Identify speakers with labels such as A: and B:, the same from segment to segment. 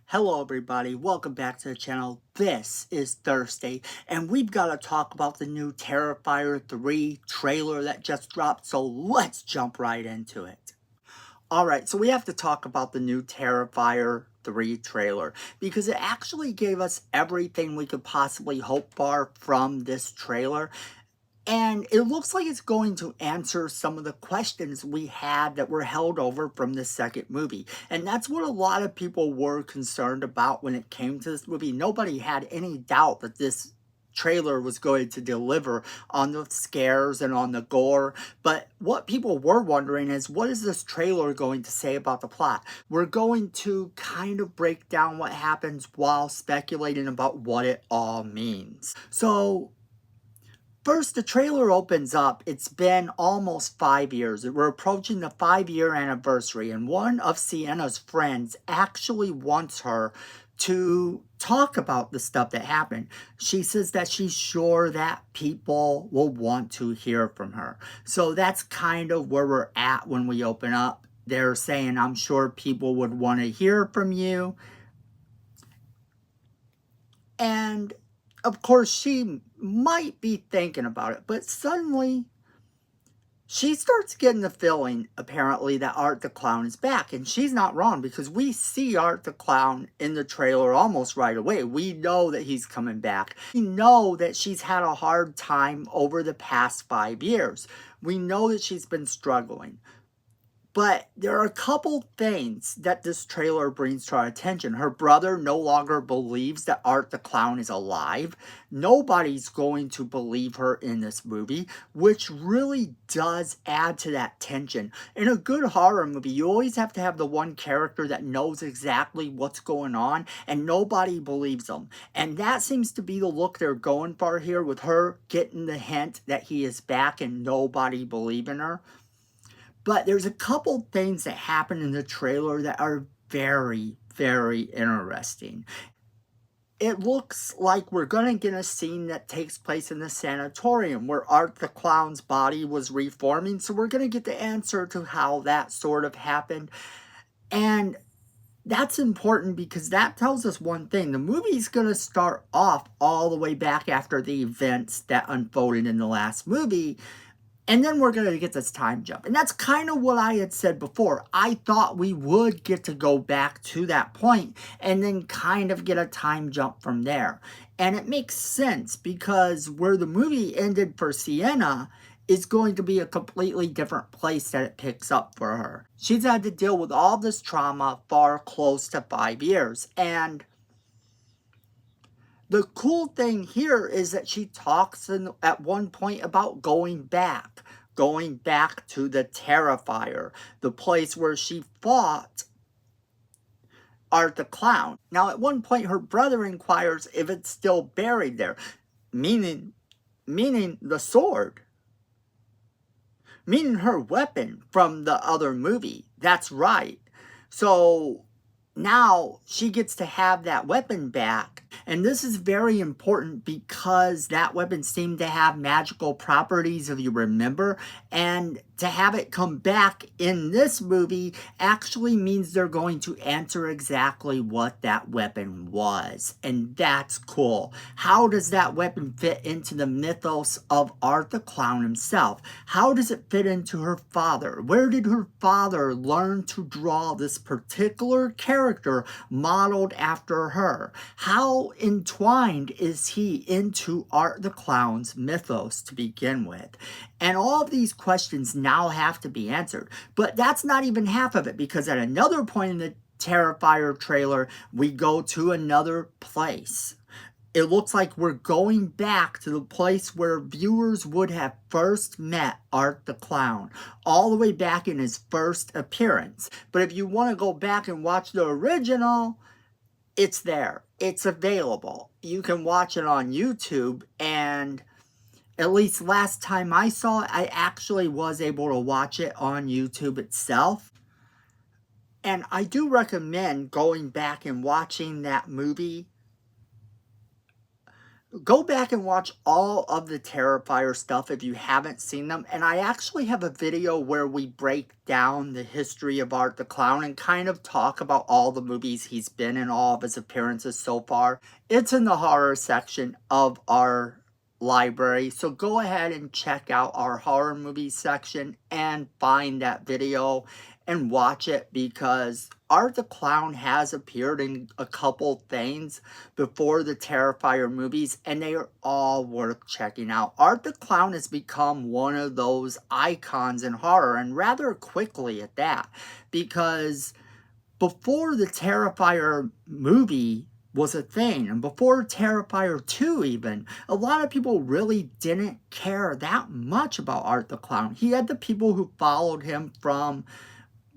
A: Hello everybody, welcome back to the channel. This is Thursday, and we've got to talk about the new Terrifier 3 trailer that just dropped, so let's jump right into it. Alright, so we have to talk about the new Terrifier 3 trailer, because it actually gave us everything we could possibly hope for from this trailer. And it looks like it's going to answer some of the questions we had that were held over from the second movie. And that's what a lot of people were concerned about when it came to this movie. Nobody had any doubt that this trailer was going to deliver on the scares and on the gore. But what people were wondering is, what is this trailer going to say about the plot? We're going to kind of break down what happens while speculating about what it all means. So first, the trailer opens up. It's been almost 5 years. We're approaching the 5-year anniversary, and one of Sienna's friends actually wants her to talk about the stuff that happened. She says that she's sure that people will want to hear from her. So that's kind of where we're at when we open up. They're saying, I'm sure people would want to hear from you. And of course, she might be thinking about it, but suddenly she starts getting the feeling, apparently, that Art the Clown is back. And she's not wrong, because we see Art the Clown in the trailer almost right away. We know that he's coming back. We know that she's had a hard time over the past 5 years. We know that she's been struggling. But there are a couple things that this trailer brings to our attention. Her brother no longer believes that Art the Clown is alive. Nobody's going to believe her in this movie, which really does add to that tension. In a good horror movie, you always have to have the one character that knows exactly what's going on, and nobody believes them. And that seems to be the look they're going for here, with her getting the hint that he is back and nobody believing her. But there's a couple things that happen in the trailer that are very, very interesting. It looks like we're going to get a scene that takes place in the sanatorium where Art the Clown's body was reforming. So we're going to get the answer to how that sort of happened. And that's important because that tells us one thing. The movie's going to start off all the way back after the events that unfolded in the last movie. And then we're going to get this time jump. And that's kind of what I had said before. I thought we would get to go back to that point and then kind of get a time jump from there. And it makes sense because where the movie ended for Sienna is going to be a completely different place that it picks up for her. She's had to deal with all this trauma for close to 5 years. And the cool thing here is that she talks at one point about going back to the Terrifier, the place where she fought Art the Clown. Now, at one point, her brother inquires if it's still buried there, meaning the sword, meaning her weapon from the other movie. That's right. So now she gets to have that weapon back. And this is very important because that weapon seemed to have magical properties, if you remember. And to have it come back in this movie actually means they're going to answer exactly what that weapon was. And that's cool. How does that weapon fit into the mythos of Art the Clown himself? How does it fit into her father? Where did her father learn to draw this particular character modeled after her? How entwined is he into Art the Clown's mythos to begin with? And all of these questions now have to be answered. But that's not even half of it, because at another point in the Terrifier trailer, we go to another place. It looks like we're going back to the place where viewers would have first met Art the Clown, all the way back in his first appearance. But if you want to go back and watch the original, it's there. It's available. You can watch it on YouTube, and at least last time I saw it, I actually was able to watch it on YouTube itself. And I do recommend going back and watching that movie Go back and watch all of the Terrifier stuff if you haven't seen them. And I actually have a video where we break down the history of Art the Clown and kind of talk about all the movies he's been in, all of his appearances so far. It's in the horror section of our library. So go ahead and check out our horror movie section and find that video and watch it, because Art the Clown has appeared in a couple things before the Terrifier movies, and they are all worth checking out. Art the Clown has become one of those icons in horror, and rather quickly at that, because before the Terrifier movie was a thing, and before Terrifier 2 even, a lot of people really didn't care that much about Art the Clown. He had the people who followed him from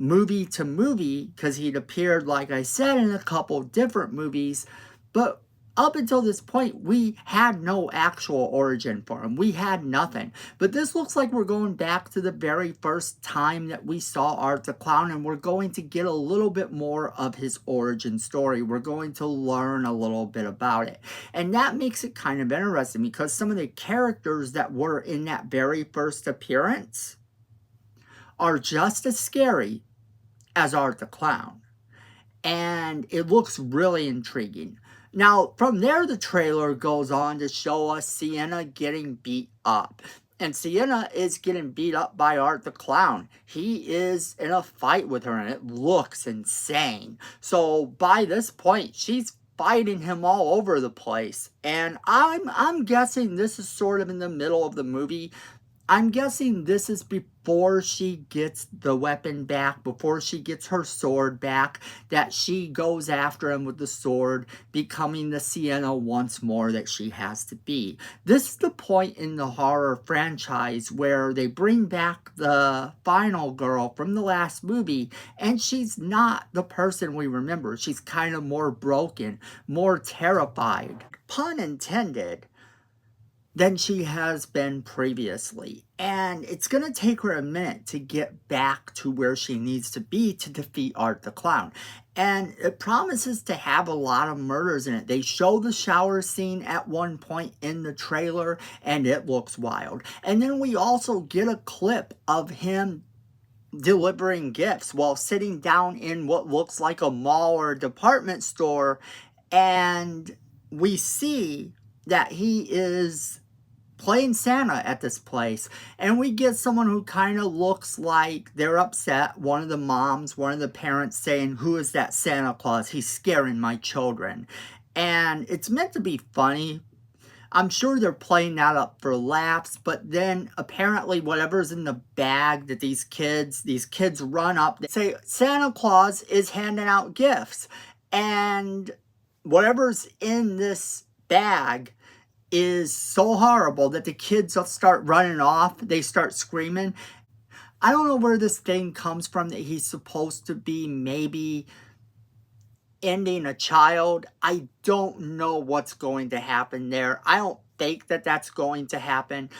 A: movie to movie, because he'd appeared, like I said, in a couple different movies, but up until this point, we had no actual origin for him. We had nothing. But this looks like we're going back to the very first time that we saw Art the Clown, and we're going to get a little bit more of his origin story. We're going to learn a little bit about it. And that makes it kind of interesting, because some of the characters that were in that very first appearance are just as scary as Art the Clown. And it looks really intriguing. Now, from there, the trailer goes on to show us Sienna getting beat up. And Sienna is getting beat up by Art the Clown. He is in a fight with her, and it looks insane. So by this point, she's fighting him all over the place. And I'm guessing this is sort of in the middle of the movie. I'm guessing this is before she gets the weapon back, before she gets her sword back, that she goes after him with the sword, becoming the Sienna once more that she has to be. This is the point in the horror franchise where they bring back the final girl from the last movie, and she's not the person we remember. She's kind of more broken, more terrified, pun intended, than she has been previously. And it's going to take her a minute to get back to where she needs to be to defeat Art the Clown. And it promises to have a lot of murders in it. They show the shower scene at one point in the trailer, and it looks wild. And then we also get a clip of him delivering gifts while sitting down in what looks like a mall or a department store. And we see that he is playing Santa at this place, and we get someone who kind of looks like they're upset. One of the moms, one of the parents saying, "Who is that Santa Claus? He's scaring my children." And it's meant to be funny. I'm sure they're playing that up for laughs, but then apparently whatever's in the bag that these kids run up, they say Santa Claus is handing out gifts, and whatever's in this bag is so horrible that the kids start running off. They start screaming. I don't know where this thing comes from that he's supposed to be maybe ending a child. I don't know what's going to happen there. I don't think that that's going to happen.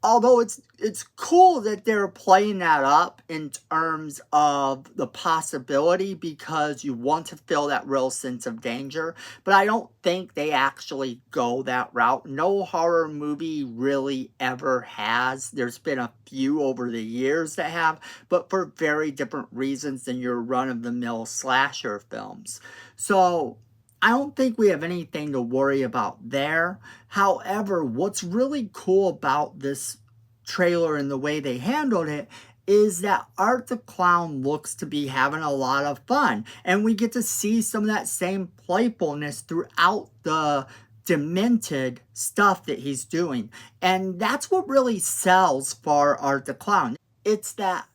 A: Although it's cool that they're playing that up in terms of the possibility, because you want to feel that real sense of danger. But I don't think they actually go that route. No horror movie really ever has. There's been a few over the years that have, but for very different reasons than your run-of-the-mill slasher films. So I don't think we have anything to worry about there. However, what's really cool about this trailer and the way they handled it is that Art the Clown looks to be having a lot of fun. And we get to see some of that same playfulness throughout the demented stuff that he's doing. And that's what really sells for Art the Clown. It's that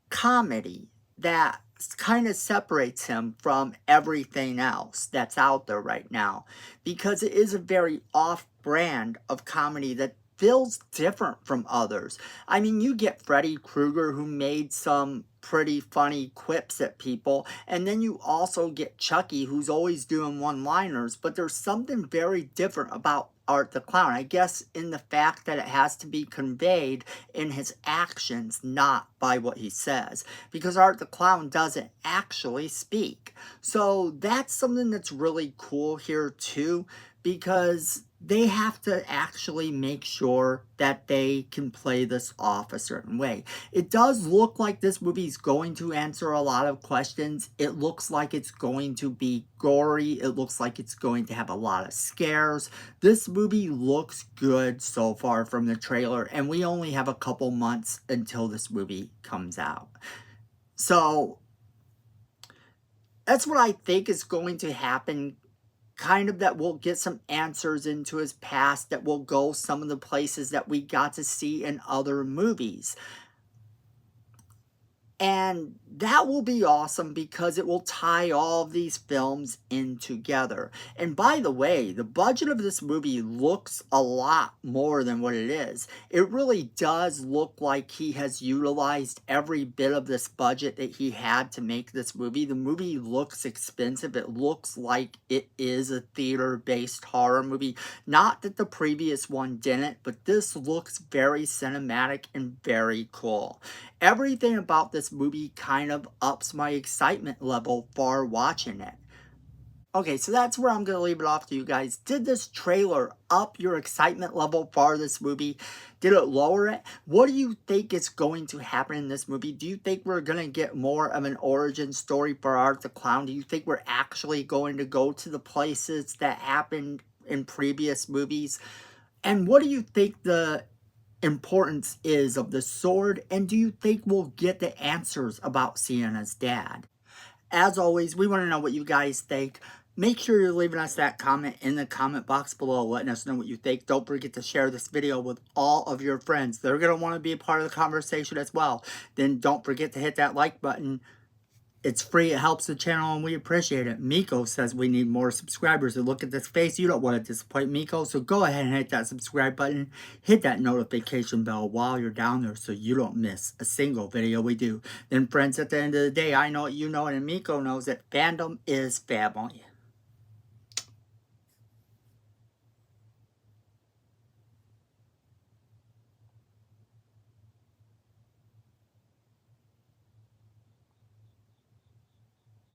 A: comedy that kind of separates him from everything else that's out there right now, because it is a very off brand of comedy that feels different from others. I mean, you get Freddy Krueger, who made some pretty funny quips at people, and then you also get Chucky, who's always doing one-liners, but there's something very different about Art the Clown, I guess, in the fact that it has to be conveyed in his actions, not by what he says, because Art the Clown doesn't actually speak. So that's something that's really cool here too, because they have to actually make sure that they can play this off a certain way. It does look like this movie is going to answer a lot of questions. It looks like it's going to be gory. It looks like it's going to have a lot of scares. This movie looks good so far from the trailer, and we only have a couple months until this movie comes out. So that's what I think is going to happen. Kind of that we'll get some answers into his past, that will go some of the places that we got to see in other movies. And that will be awesome because it will tie all of these films in together. And by the way, the budget of this movie looks a lot more than what it is. It really does look like he has utilized every bit of this budget that he had to make this movie. The movie looks expensive. It looks like it is a theater-based horror movie. Not that the previous one didn't, but this looks very cinematic and very cool. Everything about this movie kind of ups my excitement level for watching it. Okay, so that's where I'm going to leave it off to you guys. Did this trailer up your excitement level for this movie? Did it lower it? What do you think is going to happen in this movie? Do you think we're going to get more of an origin story for Art the Clown? Do you think we're actually going to go to the places that happened in previous movies? And what do you think the importance is of the sword, and do you think we'll get the answers about Sienna's dad? As always, we want to know what you guys think. Make sure you're leaving us that comment in the comment box below, letting us know what you think. Don't forget to share this video with all of your friends. They're going to want to be a part of the conversation as well. Then don't forget to hit that like button. It's free, it helps the channel, and we appreciate it. Miko says we need more subscribers. And look at this face, you don't want to disappoint Miko, so go ahead and hit that subscribe button. Hit that notification bell while you're down there so you don't miss a single video we do. Then friends, at the end of the day, I know it, you know it, and Miko knows that fandom is family.